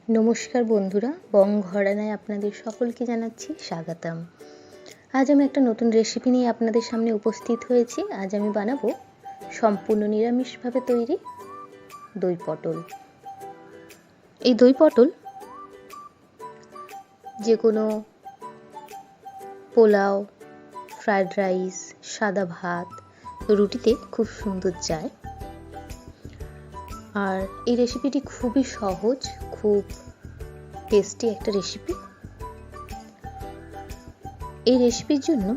নমস্কার বন্ধুরা, বং ঘরানায় আপনাদের সকলকে জানাচ্ছি স্বাগতম। আজ আমি একটা নতুন রেসিপি নিয়ে আপনাদের সামনে উপস্থিত হয়েছি। আজ আমি বানাবো সম্পূর্ণ নিরামিষভাবে তৈরি দই পটল। এই দই পটল যে কোনো পোলাও, ফ্রায়েড রাইস, সাদা ভাত, রুটিতে খুব সুন্দর যায়। আর এই রেসিপিটি খুবই সহজ, খুব টেস্টি একটা রেসিপি। এই রেসিপির জন্য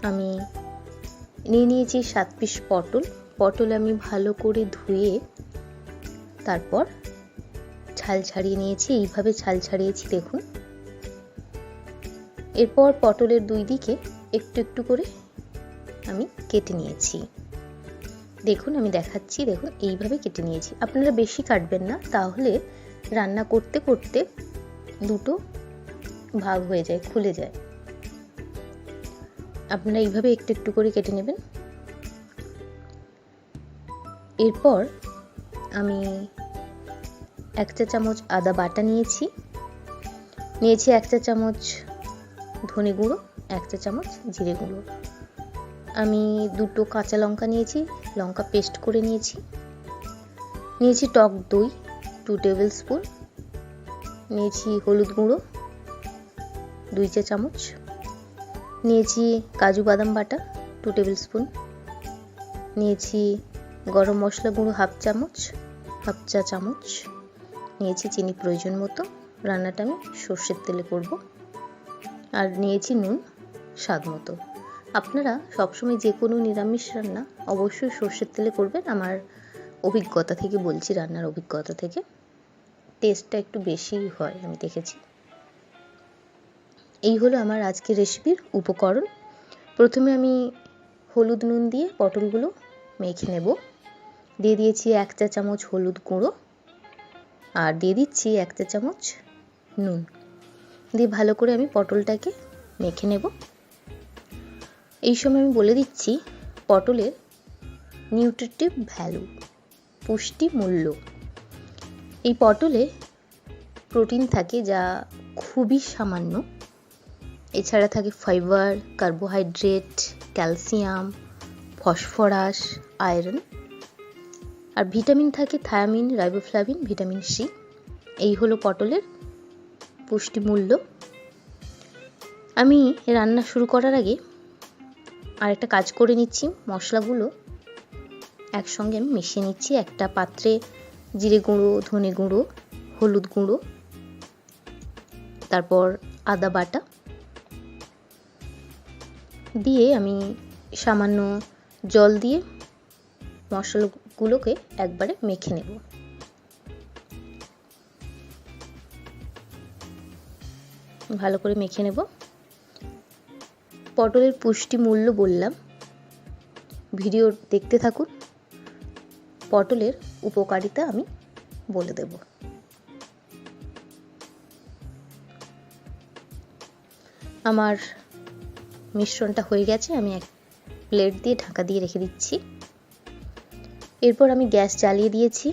আমি নিয়ে নিয়েছি 7 পিস পটল আমি ভালো করে ধুয়ে তারপর ছাল ছাড়িয়ে নিয়েছি। এইভাবে ছাল ছাড়িয়েছি দেখুন। এরপর পটলের দুই দিকে একটু একটু করে আমি কেটে নিয়েছি। দেখুন আমি দেখাচ্ছি, দেখুন এইভাবে কেটে নিয়েছি। আপনারা বেশি কাটবেন না, তাহলে রান্না করতে করতে দুটো ভাগ হয়ে যায়, খুলে যায়। আপনারা এইভাবে একটু একটু করে কেটে নেবেন। এরপর আমি 1 চা চামচ আদা বাটা নিয়েছি 1 চা চামচ ধনে গুঁড়ো, 1 চা চামচ জিরে গুঁড়ো। আমি 2টো কাঁচা লঙ্কা নিয়েছি, লঙ্কা পেস্ট করে নিয়েছি টক দই 2 টেবিল স্পুন, নিয়েছি হলুদ গুঁড়ো 2 চা চামচ, নিয়েছি কাজু বাদাম বাটা 2 টেবিল স্পুন, নিয়েছি গরম মশলা গুঁড়ো হাফ চা চামচ, নিয়েছি চিনি প্রয়োজন মতো। রান্নাটা আমি সর্ষের তেলে করব। আর নিয়েছি নুন স্বাদ মতো। আপনারা সবসময় যে কোনো নিরামিষ রান্না অবশ্যই সর্ষের তেলে করবেন। আমার অভিজ্ঞতা থেকে বলছি, রান্নার অভিজ্ঞতা থেকে টেস্টটা একটু বেশি হয় আমি দেখেছি। এই হলো আমার আজকের রেসিপির উপকরণ। প্রথমে আমি হলুদ নুন দিয়ে পটলগুলো মেখে নেব। দিয়ে দিয়েছি 1 চা চামচ হলুদ গুঁড়ো আর দিয়ে দিচ্ছি 1 চা চামচ নুন দিয়ে ভালো করে আমি পটলটাকে মেখে নেব। এই সময় আমি বলে দিচ্ছি পটলের নিউট্রিটিভ ভ্যালু, পুষ্টি মূল্য। এই পটলে প্রোটিন থাকে যা খুবই সামান্য। এছাড়া থাকে fibre, carbohydrate, calcium, phosphorus, iron. আর ভিটামিন থাকে থায়ামিন, রাইবোফ্লাভিন, ভিটামিন সি। এই হলো পটলের পুষ্টি মূল্য। আমি রান্না শুরু করার আগে আরেকটা কাজ করে নিচ্ছি। মশলাগুলো একসঙ্গে আমি মিশিয়ে নিচ্ছি। একটা পাত্রে জিরে গুঁড়ো, ধনে গুঁড়ো, হলুদ গুঁড়ো, তারপর আদা বাটা দিয়ে আমি সামান্য জল দিয়ে মশলাগুলোকে একবারে মেখে নেব। ভালো করে মেখে নেব। পটলের পুষ্টি মূল্য বললাম, ভিডিও দেখতে থাকুন। পটলের উপকারিতা আমি বলে দেব। আমার মিশ্রণটা হয়ে গেছে, আমি এক প্লেট দিয়ে ঢাকা দিয়ে রেখে দিচ্ছি। এরপর আমি গ্যাস জ্বালিয়ে দিয়েছি,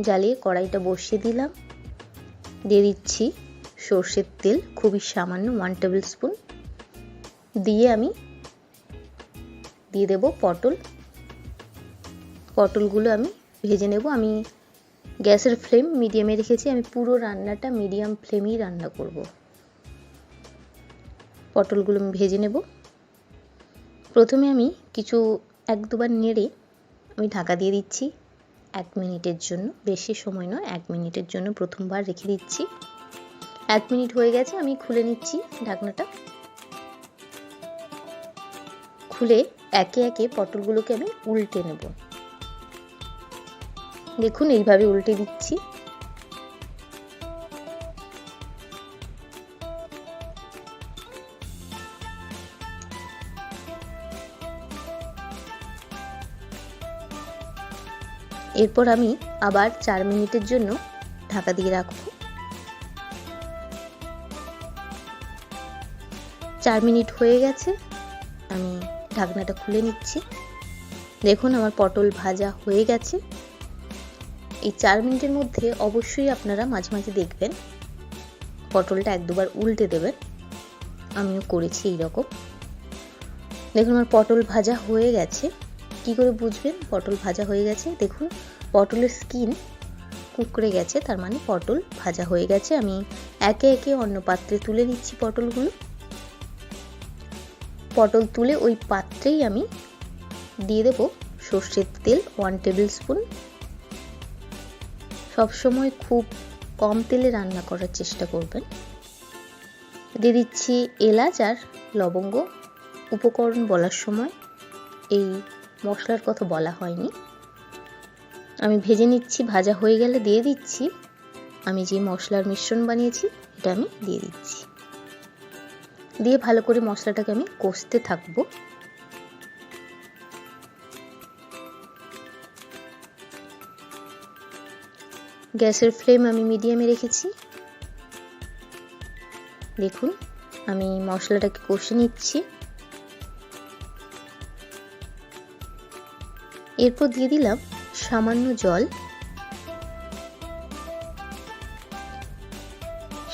জ্বালিয়ে কড়াইটা বসিয়ে দিলাম। দিয়ে দিচ্ছি সর্ষের তেল, খুবই সামান্য 1 টেবিল স্পুন। দিয়ে আমি দিয়ে দেব পটলগুলো আমি ভেজে নেব। আমি গ্যাসের ফ্লেম মিডিয়ামে রেখেছি। আমি পুরো রান্নাটা মিডিয়াম ফ্লেমেই রান্না করব। পটলগুলো আমি ভেজে নেব। প্রথমে আমি কিছু 1-2 নেড়ে আমি ঢাকা দিয়ে দিচ্ছি 1 মিনিটের জন্য। বেশি সময় নয়, 1 মিনিটের জন্য প্রথমবার রেখে দিচ্ছি। 1 মিনিট হয়ে গেছে, আমি খুলে নিচ্ছি ঢাকনাটা। খুলে একে একে পটলগুলোকে আমি উল্টে নেব। দেখুন এইভাবে উল্টে দিচ্ছি। এরপর আমি আবার 4 মিনিটের জন্য ঢাকা দিয়ে রাখবো। 4 মিনিট হয়ে গেছে, আমি ঢাকনাটা খুলে নিচ্ছি। দেখুন আমার পটল ভাজা হয়ে গেছে। এই 4 মিনিটের মধ্যে অবশ্যই আপনারা মাঝে মাঝে দেখবেন পটলটা এক দুবার উল্টে দেবেন। আমিও করেছি এইরকম। দেখুন আমার পটল ভাজা হয়ে গেছে। কি করে বুঝবেন পটল ভাজা হয়ে গেছে? দেখুন পটলের স্কিন কুকড়ে গেছে, তার মানে পটল ভাজা হয়ে গেছে। আমি একে একে অন্য পাত্রে তুলে নিচ্ছি পটলগুলো। পটল তুলে ওই পাত্রেই আমি দিয়ে দেব সর্ষের তেল 1 টেবিল স্পুন। সবসময় খুব কম তেলে রান্না করার চেষ্টা করবেন। দিয়ে দিচ্ছি এলাচ আর লবঙ্গ। উপকরণ বলার সময় এই মশলার কথা বলা হয়নি। আমি ভেজে নিচ্ছি। ভাজা হয়ে গেলে দিয়ে দিচ্ছি আমি যে মশলার মিশ্রণ বানিয়েছি, এটা আমি দিয়ে দিচ্ছি। দিয়ে ভালো করে মশলাটাকে আমি কষতে থাকবো। গ্যাসের ফ্লেম আমি মিডিয়ামে রেখেছি। দেখুন আমি মশলাটাকে কষে নিচ্ছি। এরপর দিয়ে দিলাম সামান্য জল।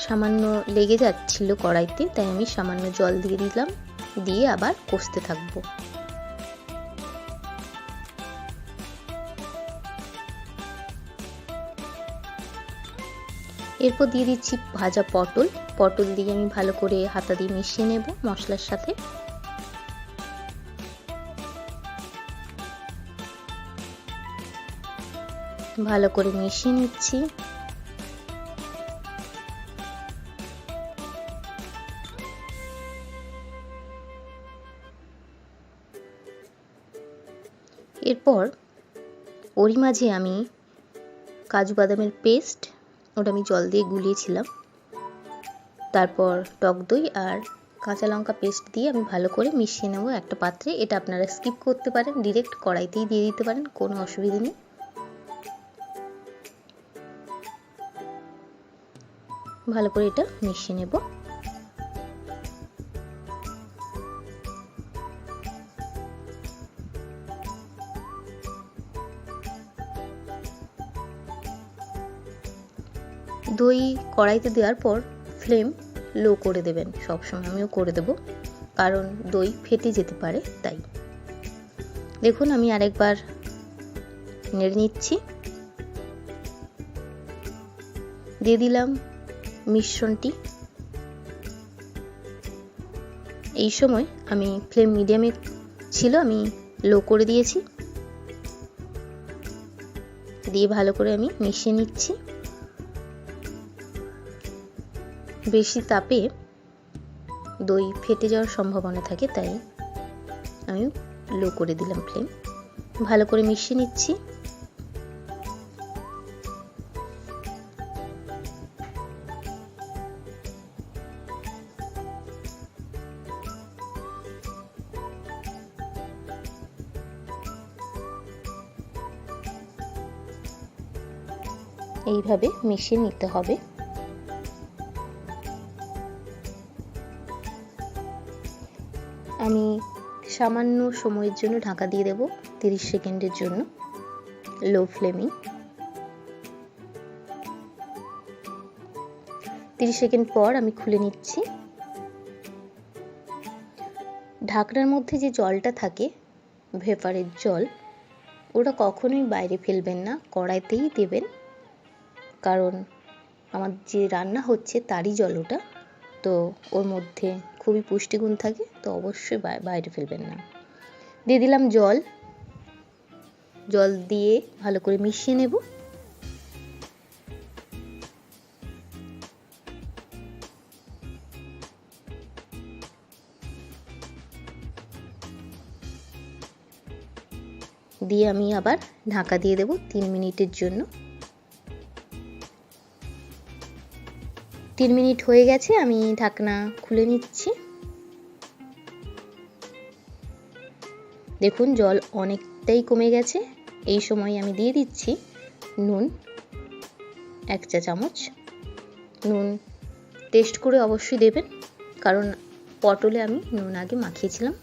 সামান্য লেগে যাচ্ছিল কড়াইতে, তাই আমি সামান্য জল দিয়ে দিলাম। দিয়ে আবার কষতে থাকবো। এরপর দিয়ে দিচ্ছি ভাজা পটল। পটল দিয়ে আমি ভালো করে হাতা দিয়ে মিশিয়ে নেব মশলার সাথে। ভালো করে মিশিয়ে নিচ্ছি। এরপর ওরই মাঝে আমি কাজু বাদামের পেস্ট, ওটা আমি জল দিয়ে গুলিয়েছিলাম, তারপর টক দই আর কাঁচা লঙ্কা পেস্ট দিয়ে আমি ভালো করে মিশিয়ে নেব একটা পাত্রে। এটা আপনারা স্কিপ করতে পারেন, ডিরেক্ট কড়াইতেই দিয়ে দিতে পারেন, কোনো অসুবিধা নেই। ভালো করে এটা মিশিয়ে নেব। দই কড়াইতে দেওয়ার পর ফ্লেম লো করে দেবেন সবসময়। আমিও করে দেব, কারণ দই ফেটে যেতে পারে তাই। দেখুন আমি আরেকবার নেড়ে নিচ্ছি। দিয়ে দিলাম মিশ্রণটি। এই সময় আমি ফ্লেম মিডিয়ামে ছিল, আমি লো করে দিয়েছি। দিয়ে ভালো করে আমি মিশিয়ে নিচ্ছি। বেশি তাপে দই ফেটে যাওয়ার সম্ভাবনা থাকে, তাই আমি লো করে দিলাম ফ্লেম। ভালো করে মিশিয়ে নিচ্ছি। এইভাবে মিশিয়ে নিতে হবে। আমি সামান্য সময়ের জন্য ঢাকা দিয়ে দেব 30 সেকেন্ডের জন্য, লো ফ্লেমে। 30 সেকেন্ড পর আমি খুলে নিচ্ছি। ঢাকনার মধ্যে যে জলটা থাকে, ভেপারের জল, ওটা কখনোই বাইরে ফেলবেন না, কড়াইতেই দেবেন, কারণ আমার যে রান্না হচ্ছে তারই জল ওটা, তো ওর মধ্যে খুবই পুষ্টিগুণ থাকে, তো অবশ্যই বাইরে ফেলবেন না। দিয়ে দিলাম জল। জল দিয়ে ভালো করে মিশিয়ে নেব। দিয়ে আমি আবার ঢাকা দিয়ে দেব 3 মিনিটের জন্য। 3 মিনিট হয়ে গেছে, আমি ঢাকনা খুলে নিচ্ছি। দেখুন জল অনেকটাই কমে গেছে। এই সময় আমি দিয়ে দিচ্ছি নুন 1 চা চামচ। নুন টেস্ট করে অবশ্যই দেবেন, কারণ পটলে আমি নুন আগে মাখিয়েছিলাম,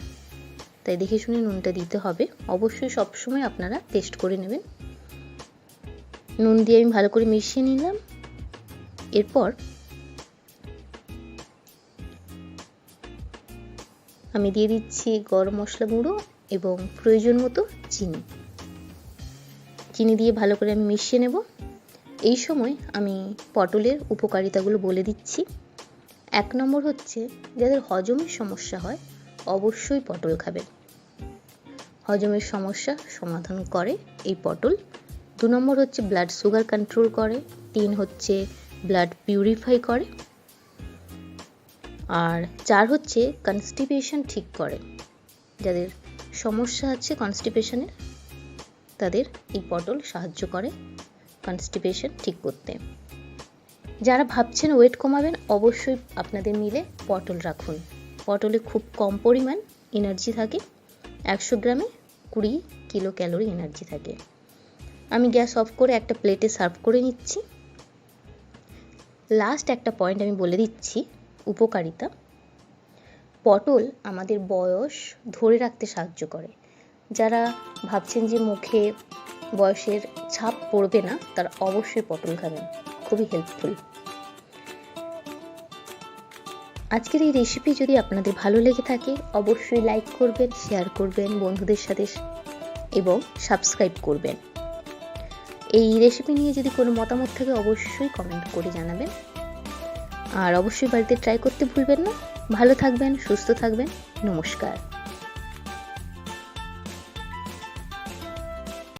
তাই দেখে শুনে নুনটা দিতে হবে। অবশ্যই সবসময় আপনারা টেস্ট করে নেবেন। নুন দিয়ে আমি ভালো করে মিশিয়ে নিলাম। এরপর আমি দিয়ে দিচ্ছি গরম মশলা গুঁড়ো এবং প্রয়োজন মতো চিনি দিয়ে ভালো করে আমি মিশিয়ে নেব। এই সময় আমি পটলের উপকারিতাগুলো বলে দিচ্ছি। 1 নম্বর হচ্ছে, যাদের হজমের সমস্যা হয় অবশ্যই পটল খাবেন। হজমের সমস্যা সমাধান করে এই পটল। 2 নম্বর হচ্ছে ব্লাড সুগার কন্ট্রোল করে। 3 হচ্ছে ব্লাড পিউরিফাই করে। আর 4 হচ্ছে কনস্টিপেশন ঠিক করে। যাদের সমস্যা আছে কনস্টিপেশনের, তাদের এই পটল সাহায্য করে কনস্টিপেশন ঠিক করতে। যারা ভাবছেন ওয়েট কমাবেন, অবশ্যই আপনাদের মিলে পটল রাখুন। পটলে খুব কম পরিমাণ এনার্জি থাকে। 100 গ্রামে 20 কিলো ক্যালোরি এনার্জি থাকে। আমি গ্যাস অফ করে একটা প্লেটে সার্ভ করে নিচ্ছি। লাস্ট একটা পয়েন্ট আমি বলে দিচ্ছি, উপকারিতা। পটল আমাদের বয়স ধরে রাখতে সাহায্য করে। যারা ভাবছেন যে মুখে বয়সের ছাপ পড়বে না, তারা অবশ্যই পটল খাবেন, খুবই হেল্পফুল। আজকের এই রেসিপি যদি আপনাদের ভালো লেগে থাকে, অবশ্যই লাইক করবেন, শেয়ার করবেন বন্ধুদের সাথে এবং সাবস্ক্রাইব করবেন। এই রেসিপি নিয়ে যদি কোনো মতামত থাকে, অবশ্যই কমেন্ট করে জানাবেন। আর অবশ্যই বাড়িতে ট্রাই করতে ভুলবেন না। ভালো থাকবেন, সুস্থ থাকবেন। নমস্কার।